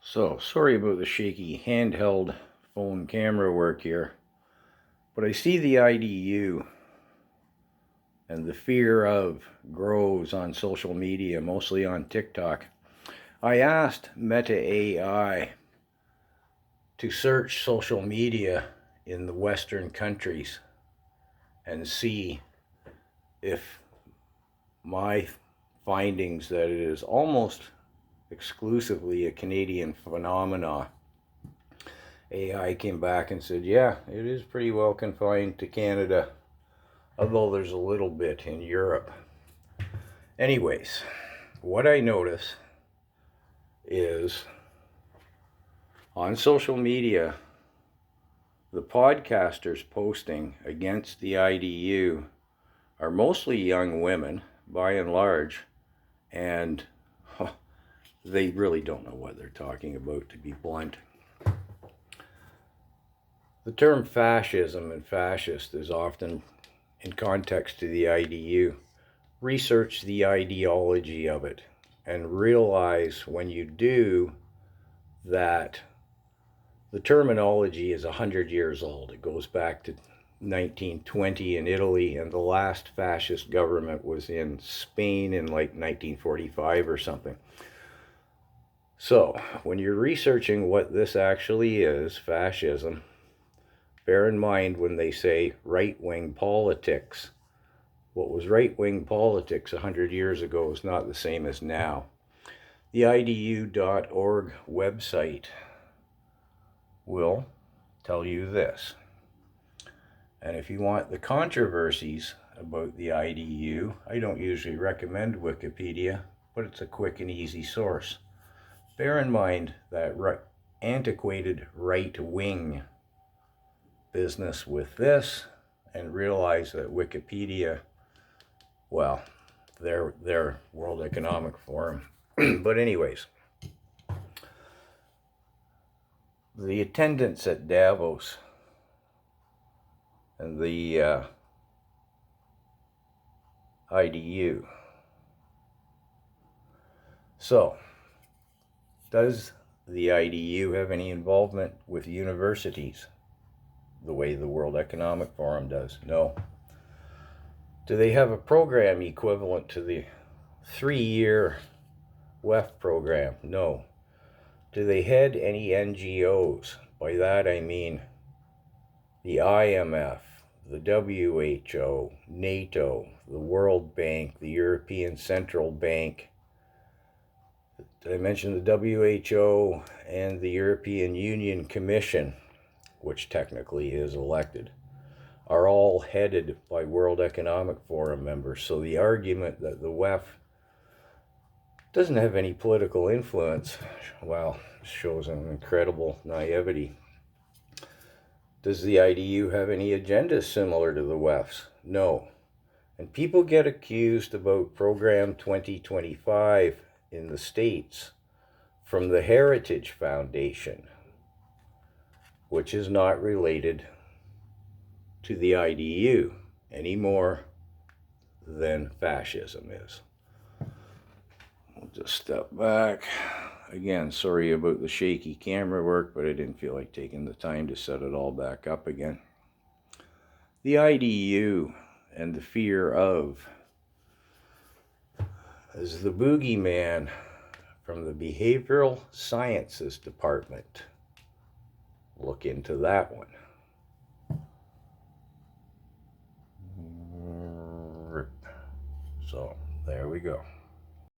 So, sorry about the shaky handheld phone camera work here, but I see the I.D.U. and the fear of grows on social media, mostly on TikTok. I asked Meta AI to search social media in the Western countries and see if my findings that it is almost exclusively a Canadian phenomena. AI came back and said, yeah, it is pretty well confined to Canada, although there's a little bit in Europe. Anyways, what I notice is on social media, the podcasters posting against the I.D.U. are mostly young women, by and large, and they really don't know what they're talking about, to be blunt. The term fascism and fascist is often in context to the I.D.U. Research the ideology of it and realize when you do that the terminology is 100 years old. It goes back to 1920 in Italy, and the last fascist government was in Spain in like 1945 or something. So when you're researching what this actually is, fascism, bear in mind when they say right-wing politics, what was right-wing politics 100 years ago is not the same as now. The I.D.U.org website will tell you this. And if you want the controversies about the I.D.U., I don't usually recommend Wikipedia, but it's a quick and easy source. Bear in mind that antiquated right-wing business with this, and realize that Wikipedia, well, their World Economic Forum. But anyways, the attendance at Davos and the I.D.U. So, does the I.D.U. have any involvement with universities the way the World Economic Forum does? No. Do they have a program equivalent to the 3-year WEF program? No. Do they head any NGOs? By that I mean the IMF, the WHO, NATO, the World Bank, the European Central Bank. Did I mention the WHO and the European Union Commission, which technically is elected, are all headed by World Economic Forum members. So the argument that the WEF doesn't have any political influence, well, shows an incredible naivety. Does the I.D.U. have any agenda similar to the WEF's? No. And people get accused about Program 2025 in the States from the Heritage Foundation, which is not related to the I.D.U. any more than fascism is. I'll just step back. Again, sorry about the shaky camera work, but I didn't feel like taking the time to set it all back up again. The I.D.U. and the fear of is the boogeyman from the Behavioral Sciences Department. Look into that one. So, there we go.